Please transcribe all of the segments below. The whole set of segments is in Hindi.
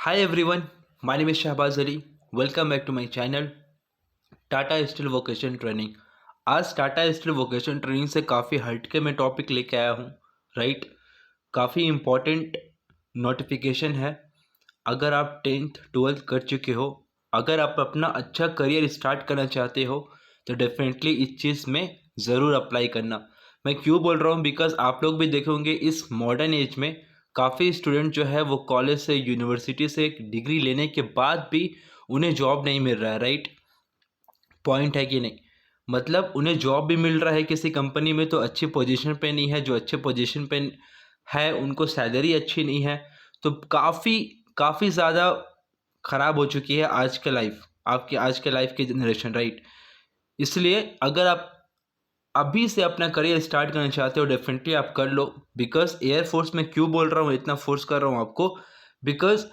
Hi everyone, my name is Shahbaz Ali. Welcome back to my channel Tata steel vocation training. आज टाटा स्टील वोकेशन ट्रेनिंग से काफ़ी हटके मैं टॉपिक लेके आया हूँ। राइट, काफ़ी इम्पोर्टेंट नोटिफिकेशन है। अगर आप 10th 12th कर चुके हो, अगर आप अपना अच्छा करियर स्टार्ट करना चाहते हो तो डेफिनेटली इस चीज़ में ज़रूर अप्लाई करना। मैं क्यों बोल रहा हूँ, बिकॉज आप लोग भी देखोगे इस मॉडर्न एज में काफ़ी स्टूडेंट जो है वो कॉलेज से यूनिवर्सिटी से एक डिग्री लेने के बाद भी उन्हें जॉब नहीं मिल रहा है। राइट, पॉइंट है कि नहीं? मतलब उन्हें जॉब भी मिल रहा है किसी कंपनी में तो अच्छी पोजीशन पे नहीं है, जो अच्छे पोजीशन पे है उनको सैलरी अच्छी नहीं है। तो काफ़ी काफ़ी ज़्यादा ख़राब हो चुकी है आज के लाइफ, आपकी आज के लाइफ की जनरेशन। राइट, इसलिए अगर आप अभी से अपना करियर स्टार्ट करना चाहते हो डेफिनेटली आप कर लो। बिकॉज एयरफोर्स में क्यों बोल रहा हूँ, इतना फोर्स कर रहा हूँ आपको, बिकॉज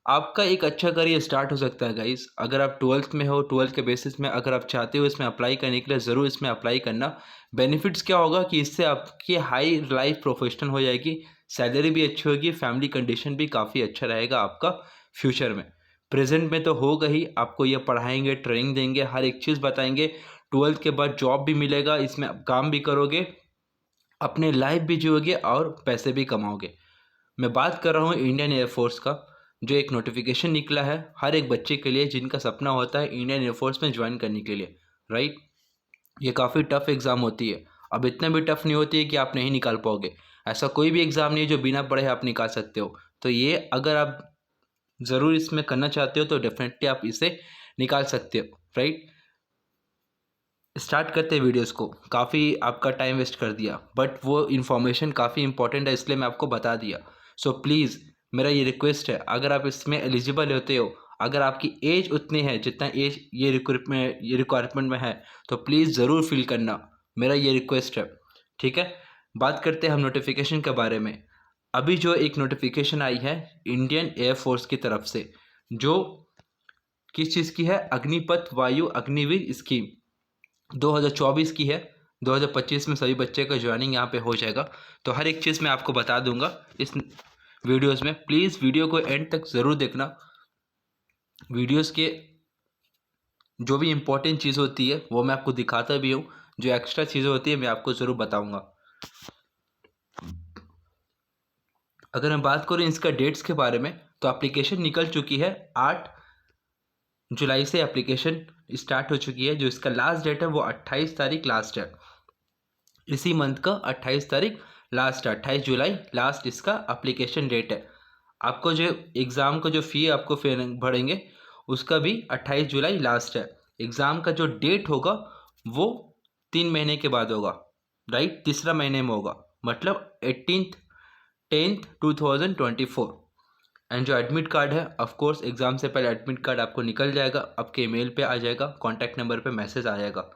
आपका एक अच्छा करियर स्टार्ट हो सकता है गाइस। अगर आप ट्वेल्थ में हो, ट्वेल्थ के बेसिस में अगर आप चाहते हो इसमें अप्लाई करने के लिए, ज़रूर इसमें अप्लाई करना। बेनिफिट्स क्या होगा कि इससे आपकी हाई लाइफ प्रोफेशनल हो जाएगी, सैलरी भी अच्छी होगी, फैमिली कंडीशन भी काफ़ी अच्छा रहेगा आपका फ्यूचर में। प्रेजेंट में तो होगा ही, आपको ये पढ़ाएंगे, ट्रेनिंग देंगे, हर एक चीज़ बताएंगे। ट्वेल्थ के बाद जॉब भी मिलेगा, इसमें आप काम भी करोगे, अपने लाइफ भी जियोगे और पैसे भी कमाओगे। मैं बात कर रहा हूँ इंडियन एयरफोर्स का, जो एक नोटिफिकेशन निकला है हर एक बच्चे के लिए जिनका सपना होता है इंडियन एयरफोर्स में ज्वाइन करने के लिए। राइट, ये काफ़ी टफ एग्ज़ाम होती है। अब इतना भी टफ नहीं होती है कि आप नहीं निकाल पाओगे। ऐसा कोई भी एग्ज़ाम नहीं है जो बिना पढ़े आप निकाल सकते हो। तो ये अगर आप ज़रूर इसमें करना चाहते हो तो डेफिनेटली आप इसे निकाल सकते हो। राइट, स्टार्ट करते हैं वीडियोस को। काफ़ी आपका टाइम वेस्ट कर दिया, बट वो इन्फॉर्मेशन काफ़ी इंपॉर्टेंट है इसलिए मैं आपको बता दिया। सो प्लीज़ मेरा ये रिक्वेस्ट है, अगर आप इसमें एलिजिबल होते हो, अगर आपकी एज उतनी है जितना एज ये रिक्वायरमेंट में है, तो प्लीज़ ज़रूर फिल करना, मेरा ये रिक्वेस्ट है। ठीक है, बात करते हैं हम नोटिफिकेशन के बारे में। अभी जो एक नोटिफिकेशन आई है इंडियन एयरफोर्स की तरफ से, जो किस चीज़ की है, अग्निपथ वायु अग्निवीर स्कीम 2024 की है। 2025 में सभी बच्चे का ज्वाइनिंग यहाँ पे हो जाएगा। तो हर एक चीज़ मैं आपको बता दूंगा इस वीडियोस में। प्लीज़ वीडियो को एंड तक ज़रूर देखना। वीडियोस के जो भी इम्पोर्टेंट चीज़ होती है वो मैं आपको दिखाता भी हूँ, जो एक्स्ट्रा चीज़ें होती है मैं आपको ज़रूर बताऊँगा। अगर मैं बात करूँ इसका डेट्स के बारे में, तो एप्लीकेशन निकल चुकी है। 8 जुलाई से एप्लीकेशन स्टार्ट हो चुकी है। जो इसका लास्ट डेट है वो 28 तारीख लास्ट है। इसी मंथ का 28 तारीख लास्ट है, 28 जुलाई लास्ट इसका एप्लीकेशन डेट है। आपको जो एग्ज़ाम का जो फ़ी आपको फिर भरेंगे उसका भी 28 जुलाई लास्ट है। एग्ज़ाम का जो डेट होगा वो 3 महीने के बाद होगा। राइट, तीसरा महीने में होगा, मतलब 18/10/2024। एंड जो एडमिट कार्ड है, ऑफ कोर्स एग्ज़ाम से पहले एडमिट कार्ड आपको निकल जाएगा, आपके ईमेल पे आ जाएगा, कॉन्टैक्ट नंबर पे मैसेज आ जाएगा।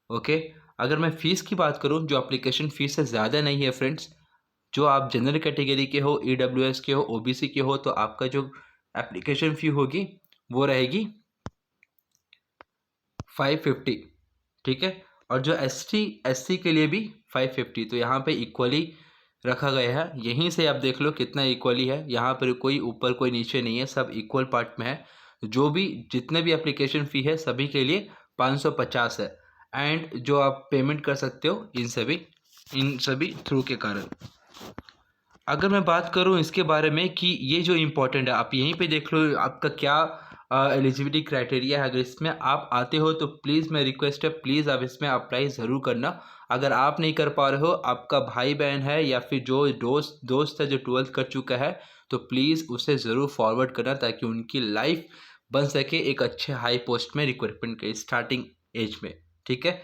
ओके, अगर मैं फ़ीस की बात करूं, जो एप्लीकेशन फ़ीस है ज़्यादा नहीं है फ्रेंड्स। जो आप जनरल कैटेगरी के हो, ईडब्ल्यूएस के हो, ओबीसी के हो, तो आपका जो एप्लीकेशन फ़ी होगी वो रहेगी 550। ठीक है, और जो एससी के लिए भी 550। तो यहाँ पे इक्वली रखा गया है। यहीं से आप देख लो कितना इक्वली है, यहाँ पर कोई ऊपर कोई नीचे नहीं है, सब इक्वल पार्ट में है। जो भी जितने भी एप्लीकेशन फ़ी है सभी के लिए 550 है। एंड जो आप पेमेंट कर सकते हो इन सभी थ्रू के कारण। अगर मैं बात करूं इसके बारे में कि ये जो इम्पोर्टेंट है, आप यहीं पे देख लो आपका क्या एलिजिबिलिटी क्राइटेरिया है। अगर इसमें आप आते हो तो प्लीज़ मैं रिक्वेस्ट है, प्लीज़ आप इसमें अप्लाई ज़रूर करना। अगर आप नहीं कर पा रहे हो, आपका भाई बहन है या फिर जो दोस्त है जो 12th कर चुका है, तो प्लीज़ उसे ज़रूर फॉरवर्ड करना ताकि उनकी लाइफ बन सके एक अच्छे हाई पोस्ट में रिक्रूटमेंट के स्टार्टिंग एज में। ठीक है,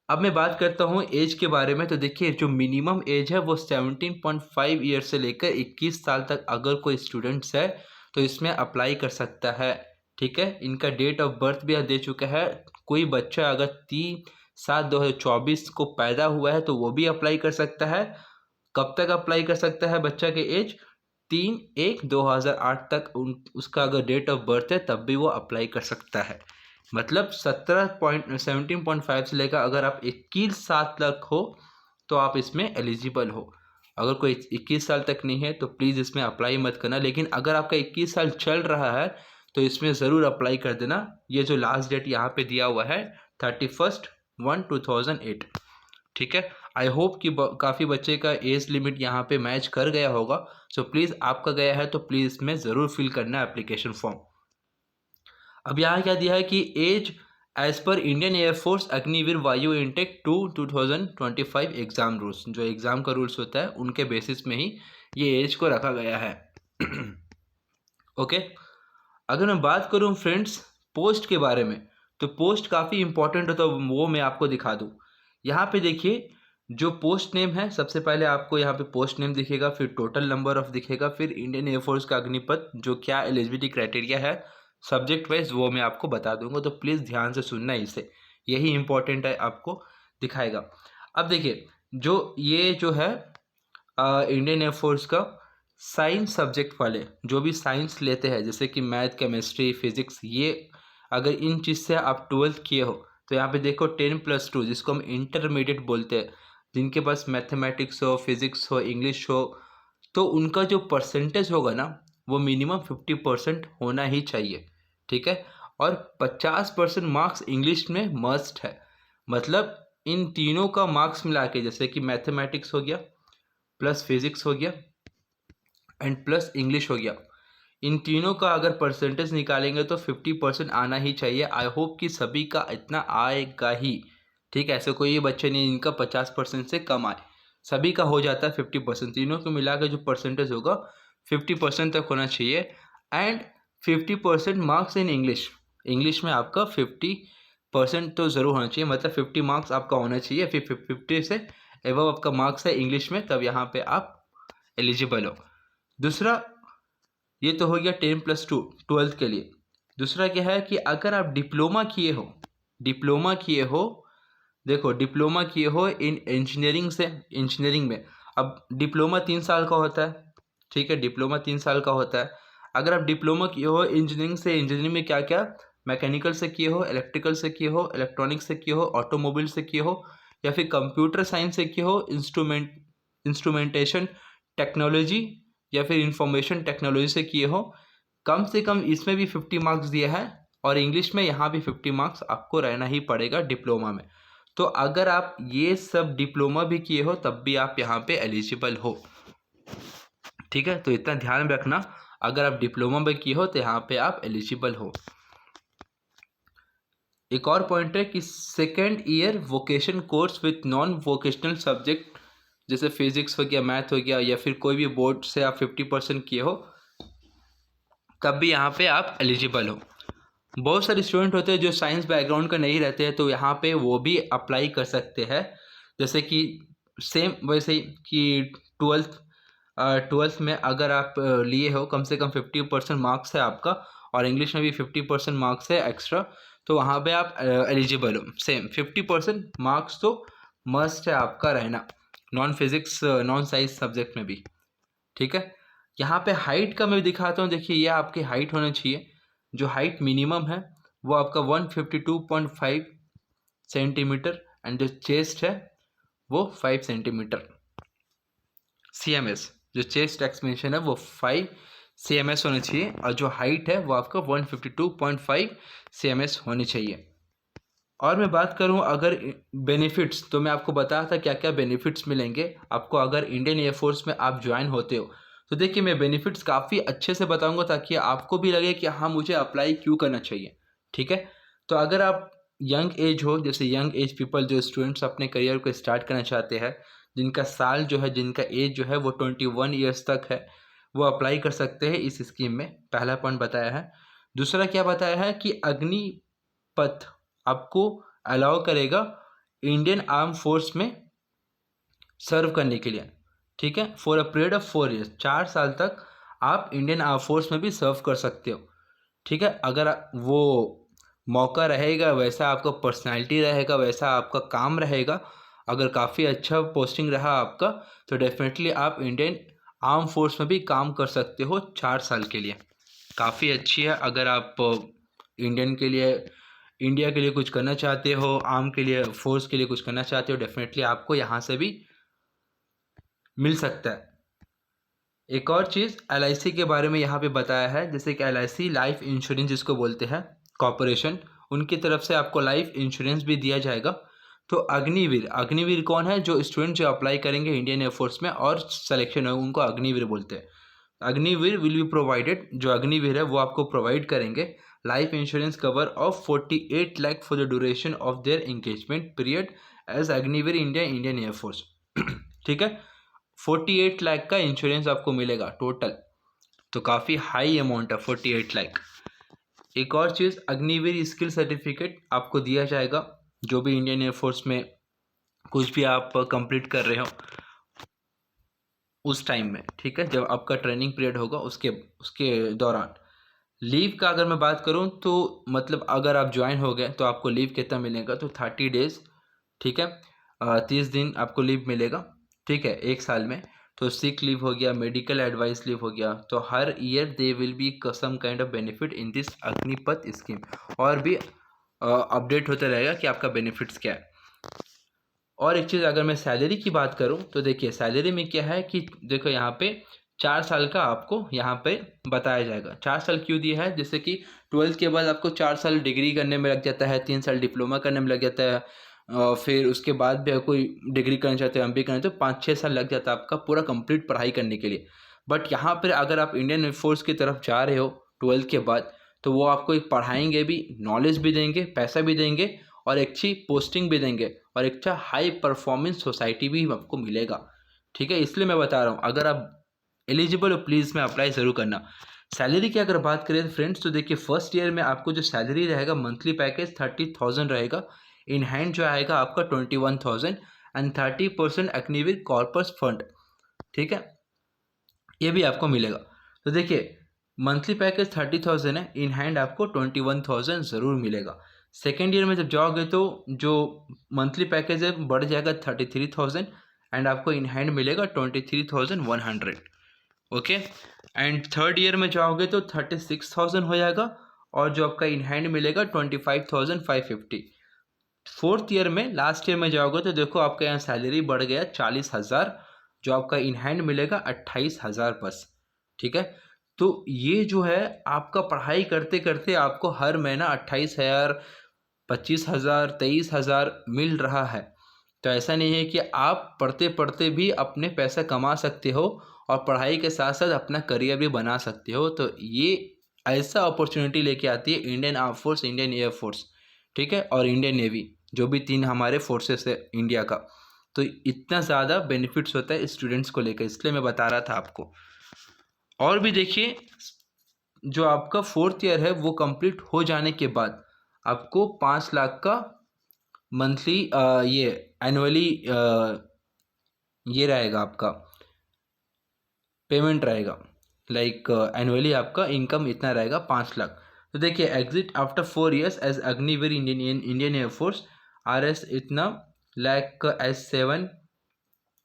अब मैं बात करता हूँ एज के बारे में। तो देखिए जो मिनिमम एज है वो 17.5 ईयर से लेकर 21 साल तक अगर कोई स्टूडेंट्स है तो इसमें अप्लाई कर सकता है। ठीक है, इनका डेट ऑफ बर्थ भी दे चुका है। कोई बच्चा अगर 3/7/2024 को पैदा हुआ है तो वो भी अप्लाई कर सकता है। कब तक अप्लाई कर सकता है बच्चा के एज? 3/1/2008 तक उसका अगर डेट ऑफ बर्थ है तब भी वो अप्लाई कर सकता है। मतलब 17.5 से लेकर अगर आप 21 साल तक हो तो आप इसमें एलिजिबल हो। अगर कोई 21 साल तक नहीं है तो प्लीज़ इसमें अप्लाई मत करना, लेकिन अगर आपका 21 साल चल रहा है तो इसमें ज़रूर अप्लाई कर देना। ये जो लास्ट डेट यहाँ पे दिया हुआ है 31/1/2008, ठीक है। आई होप कि काफ़ी बच्चे का एज लिमिट यहाँ पे मैच कर गया होगा। सो प्लीज़ आपका गया है तो प्लीज़ इसमें ज़रूर फिल करना एप्लीकेशन फॉर्म। अब यहाँ क्या दिया है कि एज एज पर Indian air force Agniveer Vayu intake 2025 exam rules, जो एग्ज़ाम का रूल्स होता है उनके बेसिस में ही ये एज को रखा गया है। ओके, अगर मैं बात करूँ फ्रेंड्स पोस्ट के बारे में, तो पोस्ट काफ़ी इंपॉर्टेंट होता है, वो मैं आपको दिखा दूँ। यहाँ पे देखिए जो पोस्ट नेम है, सबसे पहले आपको यहाँ पे पोस्ट नेम दिखेगा, फिर टोटल नंबर ऑफ दिखेगा, फिर इंडियन एयरफोर्स का अग्निपथ जो क्या एलिजिबिलिटी क्राइटेरिया है सब्जेक्ट वाइज वो मैं आपको बता दूंगा, तो प्लीज़ ध्यान से सुनना इसे, यही इंपॉर्टेंट है, आपको दिखाएगा। अब देखिए जो ये जो है इंडियन एयरफोर्स का साइंस सब्जेक्ट वाले जो भी साइंस लेते हैं, जैसे कि मैथ, केमिस्ट्री, फिजिक्स, ये अगर इन चीज़ से आप 12th किए हो तो यहाँ पे देखो 10+2 जिसको हम इंटरमीडिएट बोलते हैं, जिनके पास मैथमेटिक्स हो, फिजिक्स हो, इंग्लिश हो, तो उनका जो परसेंटेज होगा ना वो मिनिमम 50% होना ही चाहिए, ठीक है। और 50% मार्क्स इंग्लिश में मस्ट है। मतलब इन तीनों का मार्क्स मिला के, जैसे कि मैथमेटिक्स हो गया प्लस फिजिक्स हो गया एंड प्लस इंग्लिश हो गया, इन तीनों का अगर परसेंटेज निकालेंगे तो 50% आना ही चाहिए। आई होप कि सभी का इतना आएगा ही, ठीक है। ऐसे कोई बच्चे नहीं जिनका 50% से कम आए, सभी का हो जाता है 50%। तीनों को मिला के जो परसेंटेज होगा 50% तक होना चाहिए। And 50% marks in English, English में आपका 50% तो ज़रूर होना चाहिए, मतलब 50 मार्क्स आपका होना चाहिए। फिर 50 से एवं आपका मार्क्स है इंग्लिश में, तब यहाँ पे आप एलिजिबल हो। दूसरा, ये तो हो गया 10+2 12th के लिए। दूसरा क्या है कि अगर आप डिप्लोमा किए हो, डिप्लोमा किए हो, देखो डिप्लोमा किए हो इन इंजीनियरिंग से, इंजीनियरिंग में अब डिप्लोमा 3 साल का होता है, ठीक है, डिप्लोमा 3 साल का होता है। अगर आप डिप्लोमा किए हो इंजीनियरिंग से, इंजीनियरिंग में क्या क्या, मैकेनिकल से किए हो, इलेक्ट्रिकल से किए हो, इलेक्ट्रॉनिक्स से किए हो, ऑटोमोबाइल से किए हो, या फिर कंप्यूटर साइंस से किए हो, इंस्ट्रूमेंटेशन टेक्नोलॉजी या फिर इंफॉर्मेशन टेक्नोलॉजी से किए हो, कम से कम इसमें भी 50 मार्क्स दिया है, और इंग्लिश में यहाँ भी 50 मार्क्स आपको रहना ही पड़ेगा डिप्लोमा में। तो अगर आप ये सब डिप्लोमा भी किए हो तब भी आप यहाँ पे एलिजिबल हो, ठीक है। तो इतना ध्यान रखना, अगर आप डिप्लोमा में किए हो तो यहाँ पे आप एलिजिबल हो। एक और पॉइंट है कि second year vocation course with non vocational subject, जैसे फिजिक्स हो गया, मैथ हो गया, या फिर कोई भी बोर्ड से आप 50% किए हो, तब भी यहाँ पे आप एलिजिबल हो। बहुत सारे स्टूडेंट होते हैं जो साइंस बैकग्राउंड का नहीं रहते हैं, तो यहाँ पे वो भी अप्लाई कर सकते हैं। जैसे कि सेम वैसे ही कि ट्वेल्थ में अगर आप लिए हो, कम से कम 50% मार्क्स है आपका, और इंग्लिश में भी 50% मार्क्स है एक्स्ट्रा, तो वहाँ पे आप एलिजिबल हो। सेम 50% मार्क्स तो मस्ट है आपका रहना, non physics non science subject में भी, ठीक है। यहाँ पे हाइट का मैं दिखाता हूँ, देखिए ये आपकी हाइट होना चाहिए, जो हाइट मिनिमम है वो आपका 152.5 सेंटीमीटर, एंड जो चेस्ट है वो 5 सेंटीमीटर CMS, जो चेस्ट एक्सपेंशन है वो 5 CMS होनी चाहिए, और जो हाइट है वो आपका 152.5 CMS होनी चाहिए। और मैं बात करूं अगर बेनिफिट्स, तो मैं आपको बताया था क्या क्या बेनिफिट्स मिलेंगे आपको अगर इंडियन एयरफोर्स में आप ज्वाइन होते हो। तो देखिए मैं बेनिफिट्स काफ़ी अच्छे से बताऊंगा ताकि आपको भी लगे कि हाँ मुझे अप्लाई क्यों करना चाहिए, ठीक है। तो अगर आप यंग एज हो, जैसे यंग एज पीपल जो स्टूडेंट्स अपने करियर को स्टार्ट करना चाहते हैं, जिनका साल जो है, जिनका एज जो है वो 21 ईयर्स तक है, वो अप्लाई कर सकते हैं इस स्कीम में। पहला पॉइंट बताया है। दूसरा क्या बताया है कि अग्निपथ आपको अलाउ करेगा इंडियन आर्म फोर्स में सर्व करने के लिए, ठीक है, for a period of 4 years, 4 साल तक आप इंडियन आर्म फोर्स में भी सर्व कर सकते हो, ठीक है। अगर वो मौका रहेगा, वैसा आपका पर्सनालिटी रहेगा, वैसा आपका काम रहेगा, अगर काफ़ी अच्छा पोस्टिंग रहा आपका, तो डेफिनेटली आप इंडियन आर्म फोर्स में भी काम कर सकते हो 4 साल के लिए। काफ़ी अच्छी है, अगर आप इंडियन के लिए, इंडिया के लिए कुछ करना चाहते हो, आर्म के लिए, फोर्स के लिए कुछ करना चाहते हो, डेफिनेटली आपको यहाँ से भी मिल सकता है। एक और चीज़ LIC के बारे में यहाँ पे बताया है, जैसे कि LIC लाइफ इंश्योरेंस जिसको बोलते हैं कॉरपोरेशन, उनकी तरफ से आपको लाइफ इंश्योरेंस भी दिया जाएगा। तो अग्निवीर, अग्निवीर कौन है? जो स्टूडेंट जो अप्लाई करेंगे इंडियन एयरफोर्स में और सिलेक्शन हो, उनको अग्निवीर बोलते हैं। अग्निवीर विल बी प्रोवाइडेड, जो अग्निवीर है वो आपको प्रोवाइड करेंगे life insurance cover of 48 lakh for the duration of their engagement period as Agniveer India Indian air force. ठीक है, 48 लाख का इंश्योरेंस आपको मिलेगा टोटल, तो काफ़ी हाई अमाउंट है 48 लाख। एक और चीज़, अग्निवीर स्किल सर्टिफिकेट आपको दिया जाएगा, जो भी इंडियन एयरफोर्स में कुछ भी आप कंप्लीट कर रहे हो उस टाइम में, ठीक है, जब आपका ट्रेनिंग पीरियड होगा उसके उसके दौरान। लीव का अगर मैं बात करूं तो मतलब अगर आप ज्वाइन हो गए तो आपको लीव कितना मिलेगा? तो 30 डेज, ठीक है, 30 दिन आपको लीव मिलेगा, ठीक है, एक साल में। तो सिक लीव हो गया, मेडिकल एडवाइस लीव हो गया, तो हर year they will be some kind of benefit in this Agnipath scheme, और भी अपडेट होता रहेगा कि आपका बेनिफिट्स क्या है। और एक चीज़, अगर मैं सैलरी की बात करूं तो देखिए सैलरी में क्या है कि देखो यहाँ पे 4 साल का आपको यहाँ पे बताया जाएगा। 4 साल क्यों दिया है? जैसे कि 12th के बाद आपको 4 साल डिग्री करने में लग जाता है, 3 साल डिप्लोमा करने में लग जाता है, फिर उसके बाद भी अगर कोई डिग्री करना चाहते हो, MBA करना तो 5-6 साल लग जाता है आपका पूरा कंप्लीट पढ़ाई करने के लिए। बट यहाँ पर अगर आप इंडियन एयरफोर्स की तरफ जा रहे हो 12th के बाद, तो वो आपको एक पढ़ाएंगे भी, नॉलेज भी देंगे, पैसा भी देंगे, और एक अच्छी पोस्टिंग भी देंगे, और एक अच्छा हाई परफॉर्मेंस सोसाइटी भी आपको मिलेगा। ठीक है, इसलिए मैं बता रहा हूँ अगर आप एलिजिबल हो प्लीज़ में अप्लाई ज़रूर करना। सैलरी की अगर बात करें फ्रेंड्स, तो देखिए फर्स्ट ईयर में आपको जो सैलरी रहेगा, मंथली पैकेज 30,000 रहेगा, इन हैंड जो आएगा आपका 21,000 एंड 30% अग्निवीर कॉर्पस फंड, ठीक है, ये भी आपको मिलेगा। तो देखिए मंथली पैकेज 30,000 है, इन हैंड आपको 21,000 ज़रूर मिलेगा। सेकेंड ईयर में जब जाओगे तो जो मंथली पैकेज है बढ़ जाएगा 33,000 एंड आपको इन हैंड मिलेगा 23,100। ओके, एंड थर्ड ईयर में जाओगे तो 36,000 हो जाएगा, और जो आपका इन हैंड मिलेगा 25,550। फोर्थ ईयर में, लास्ट ईयर में जाओगे तो देखो आपका यहाँ सैलरी बढ़ गया 40,000, जो आपका इन हैंड मिलेगा 28,000 बस, ठीक है। तो ये जो है आपका पढ़ाई करते करते आपको हर महीना 28,000, 25,000, 23,000 मिल रहा है। तो ऐसा नहीं है कि आप पढ़ते पढ़ते भी अपने पैसा कमा सकते हो और पढ़ाई के साथ साथ अपना करियर भी बना सकते हो। तो ये ऐसा अपॉर्चुनिटी लेके आती है Indian arm force, Indian air force, ठीक है, और इंडियन नेवी, जो भी 3 हमारे फोर्सेस है इंडिया का। तो इतना ज़्यादा बेनिफिट्स होता है स्टूडेंट्स को लेकर, इसलिए मैं बता रहा था आपको। और भी देखिए, जो आपका फोर्थ ईयर है वो कंप्लीट हो जाने के बाद आपको 5 लाख का मंथली ये एनुअली ये रहेगा आपका पेमेंट रहेगा, लाइक एनुअली आपका इनकम इतना रहेगा 5 लाख। तो देखिए exit after 4 years as Agniveer Indian air force RS इतना lakh S7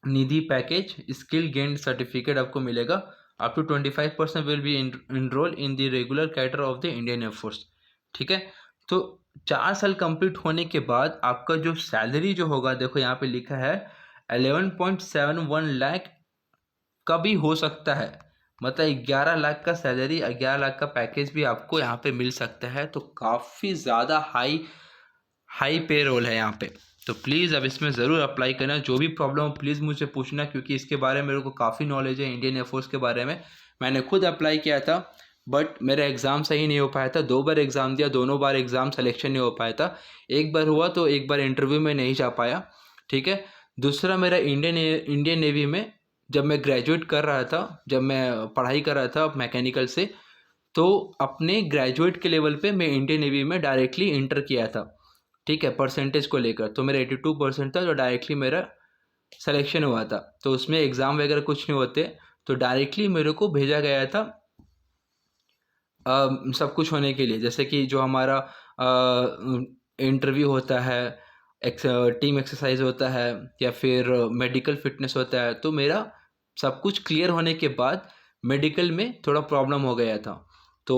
Nidhi package, skill gain certificate आपको मिलेगा, up to 25% will be enroll in the regular cadre of the Indian air force, ठीक है। तो 4 साल कंप्लीट होने के बाद आपका जो सैलरी जो होगा, देखो यहाँ पे लिखा है 11.71 लाख का भी हो सकता है, मतलब 11 लाख का सैलरी, 11 लाख का पैकेज भी आपको यहाँ पे मिल सकता है। तो काफ़ी ज़्यादा हाई पे रोल है यहाँ पे। तो प्लीज़ अब इसमें ज़रूर अप्लाई करना। जो भी प्रॉब्लम हो प्लीज़ मुझे पूछना, क्योंकि इसके बारे में मेरे को काफ़ी नॉलेज है इंडियन एयरफोर्स के बारे में। मैंने खुद अप्लाई किया था बट मेरा एग्ज़ाम सही नहीं हो पाया था। 2 बार एग्ज़ाम दिया, दोनों बार एग्ज़ाम सिलेक्शन नहीं हो पाया था। एक बार हुआ तो एक बार इंटरव्यू में नहीं जा पाया, ठीक है। दूसरा मेरा इंडियन नेवी में जब मैं ग्रेजुएट कर रहा था, जब मैं पढ़ाई कर रहा था मैकेनिकल से, तो अपने ग्रेजुएट के लेवल पे मैं इंडियन नेवी में डायरेक्टली इंटर किया था, ठीक है, परसेंटेज को लेकर। तो मेरा 82% था, तो डायरेक्टली मेरा सिलेक्शन हुआ था। तो उसमें एग्ज़ाम वगैरह कुछ नहीं होते, तो डायरेक्टली मेरे को भेजा गया था सब कुछ होने के लिए। जैसे कि जो हमारा इंटरव्यू होता है, टीम एक्सरसाइज होता है, या फिर मेडिकल फिटनेस होता है। तो मेरा सब कुछ क्लियर होने के बाद मेडिकल में थोड़ा प्रॉब्लम हो गया था। तो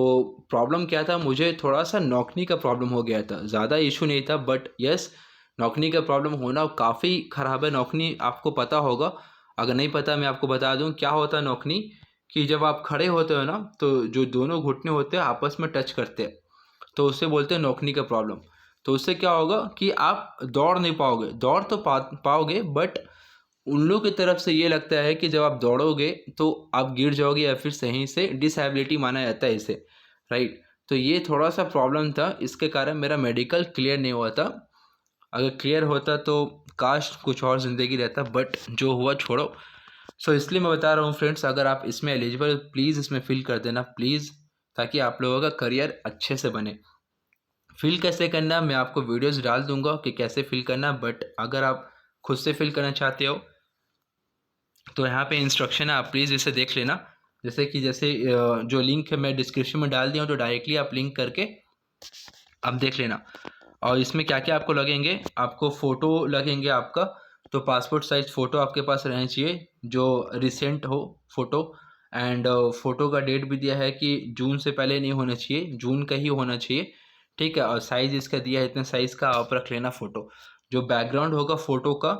प्रॉब्लम क्या था, मुझे थोड़ा सा नौकनी का प्रॉब्लम हो गया था। ज़्यादा इशू नहीं था बट यस, नौकनी का प्रॉब्लम होना काफ़ी ख़राब है। नौकनी आपको पता होगा, अगर नहीं पता मैं आपको बता दूं क्या होता है नौकनी, कि जब आप खड़े होते हो ना तो जो दोनों घुटने होते हैं आपस में टच करते हैं, तो उससे बोलते हैं नौकनी का प्रॉब्लम। तो उससे क्या होगा कि आप दौड़ नहीं पाओगे, दौड़ तो पाओगे बट उन लोगों की तरफ से ये लगता है कि जब आप दौड़ोगे तो आप गिर जाओगे या फिर सही से डिसेबिलिटी माना जाता है इसे, राइट। तो ये थोड़ा सा प्रॉब्लम था, इसके कारण मेरा मेडिकल क्लियर नहीं हुआ था। अगर क्लियर होता तो काश कुछ और ज़िंदगी रहता, बट जो हुआ छोड़ो। सो इसलिए मैं बता रहा हूँ फ्रेंड्स, अगर आप इसमें एलिजिबल प्लीज़ इसमें फिल कर देना प्लीज़, ताकि आप लोगों का करियर अच्छे से बने। फिल कैसे करना मैं आपको वीडियोस डाल दूंगा कि कैसे फिल करना, बट अगर आप खुद से फिल करना चाहते हो तो यहाँ पे इंस्ट्रक्शन है, आप प्लीज़ इसे देख लेना। जैसे जो लिंक है मैं डिस्क्रिप्शन में डाल दिया हूँ, तो डायरेक्टली आप लिंक करके आप देख लेना। और इसमें क्या क्या आपको लगेंगे, आपको फ़ोटो लगेंगे आपका, तो पासपोर्ट साइज़ फ़ोटो आपके पास रहना चाहिए जो रिसेंट हो फ़ोटो। एंड फ़ोटो का डेट भी दिया है कि जून से पहले नहीं होना चाहिए, जून का ही होना चाहिए, ठीक है। और साइज़ इसका दिया है, इतने साइज़ का आप रख लेना फ़ोटो। जो बैकग्राउंड होगा फ़ोटो का,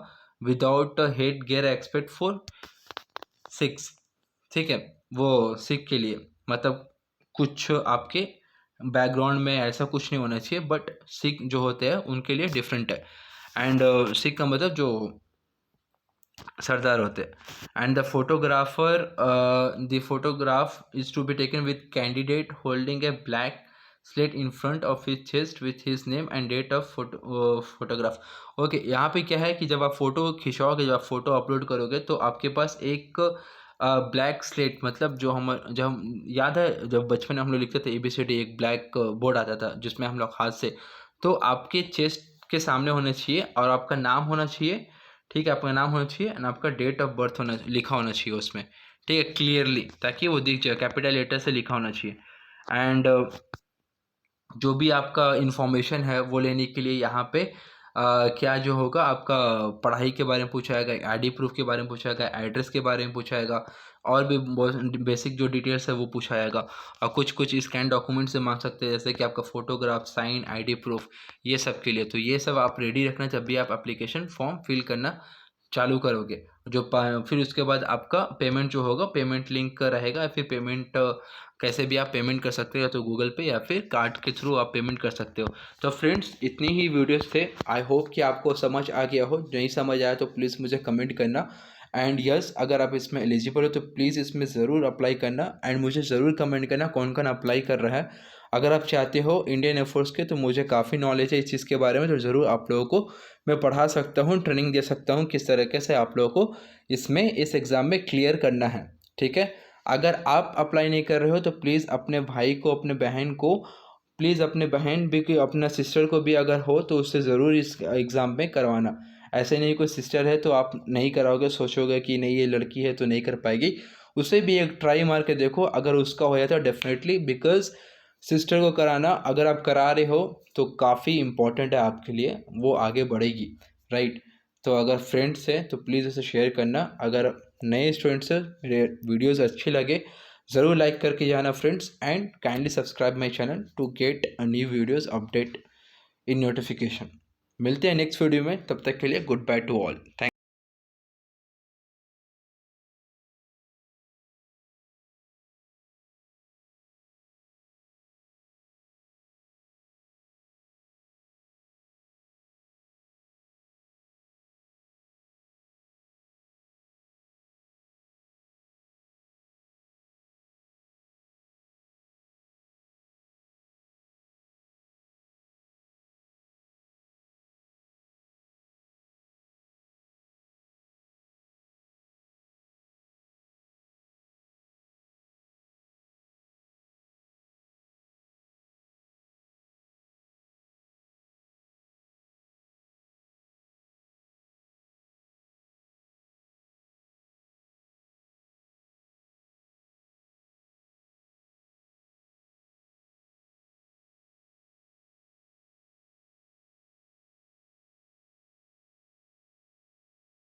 without head gear expect for 6, ठीक है। वो सिख के लिए मतलब कुछ आपके बैकग्राउंड में ऐसा कुछ नहीं होना चाहिए, बट सिख जो होते हैं उनके लिए डिफरेंट है। एंड सिख का मतलब जो सरदार होते हैं। And the photograph is to be taken with candidate holding a black slate in front of his chest with his name and date of photograph. Okay, यहाँ पे क्या है कि जब आप फोटो खिंचवाओगे, जब आप फोटो अपलोड करोगे तो आपके पास एक ब्लैक स्लेट, मतलब जब हम याद है जब बचपन में हम लोग लिखते थे ABCD, एक ब्लैक बोर्ड आता था जिसमें हम लोग हाथ से, तो आपके चेस्ट के सामने होना चाहिए और आपका नाम होना चाहिए, ठीक है। आपका नाम होना चाहिए एंड आपका डेट ऑफ बर्थ होना लिखा होना चाहिए उसमें, ठीक है, क्लियरली, ताकि वो दिख जाए, कैपिटल लेटर से लिखा होना चाहिए। एंड जो भी आपका इन्फॉर्मेशन है वो लेने के लिए यहाँ पे क्या जो होगा, आपका पढ़ाई के बारे में पूछा जाएगा, ID प्रूफ के बारे में पूछा जाएगा, एड्रेस के बारे में पूछा जाएगा, और भी बहुत बेसिक जो डिटेल्स है वो पूछा जाएगा। और कुछ कुछ स्कैन डॉक्यूमेंट से मांग सकते हैं, जैसे कि आपका फोटोग्राफ, साइन, ID प्रूफ, ये सब के लिए। तो ये सब आप रेडी रखना जब भी आप एप्लीकेशन फॉर्म फिल करना चालू करोगे। फिर उसके बाद आपका पेमेंट जो होगा, पेमेंट लिंक रहेगा, या फिर पेमेंट कैसे भी आप पेमेंट कर सकते हो, या तो गूगल पे या फिर कार्ड के थ्रू आप पेमेंट कर सकते हो। तो फ्रेंड्स इतनी ही वीडियोस थे, आई होप कि आपको समझ आ गया हो। नहीं समझ आया तो प्लीज़ मुझे कमेंट करना। एंड यस, अगर आप इसमें एलिजिबल हो तो प्लीज़ इसमें ज़रूर अप्लाई करना, एंड मुझे ज़रूर कमेंट करना कौन कौन अप्लाई कर रहा है। अगर आप चाहते हो इंडियन एयरफोर्स के, तो मुझे काफ़ी नॉलेज है इस चीज़ के बारे में, तो ज़रूर आप लोगों को मैं पढ़ा सकता हूँ, ट्रेनिंग दे सकता हूँ किस तरीके से आप लोगों को इसमें इस एग्ज़ाम में क्लियर करना है, ठीक है। अगर आप अप्लाई नहीं कर रहे हो तो प्लीज़ अपने भाई को, अपने बहन को, प्लीज़ अपने बहन भी कि अपना सिस्टर को भी अगर हो तो उससे ज़रूर इस एग्ज़ाम में करवाना। ऐसे नहीं कोई सिस्टर है तो आप नहीं कराओगे, सोचोगे कि नहीं ये लड़की है तो नहीं कर पाएगी, उसे भी एक ट्राई मार के देखो, अगर उसका हो जाता है डेफिनेटली, बिकॉज सिस्टर को कराना अगर आप करा रहे हो तो काफ़ी इम्पोर्टेंट है आपके लिए, वो आगे बढ़ेगी, राइट। तो अगर फ्रेंड्स है तो प्लीज़ उसे शेयर करना। अगर नए स्टूडेंट्स है, मेरे वीडियोज़ अच्छे लगे ज़रूर लाइक करके जाना friends, and kindly subscribe my channel to get a new videos update in notification. मिलते हैं नेक्स्ट वीडियो में, तब तक के लिए good bye to all, thank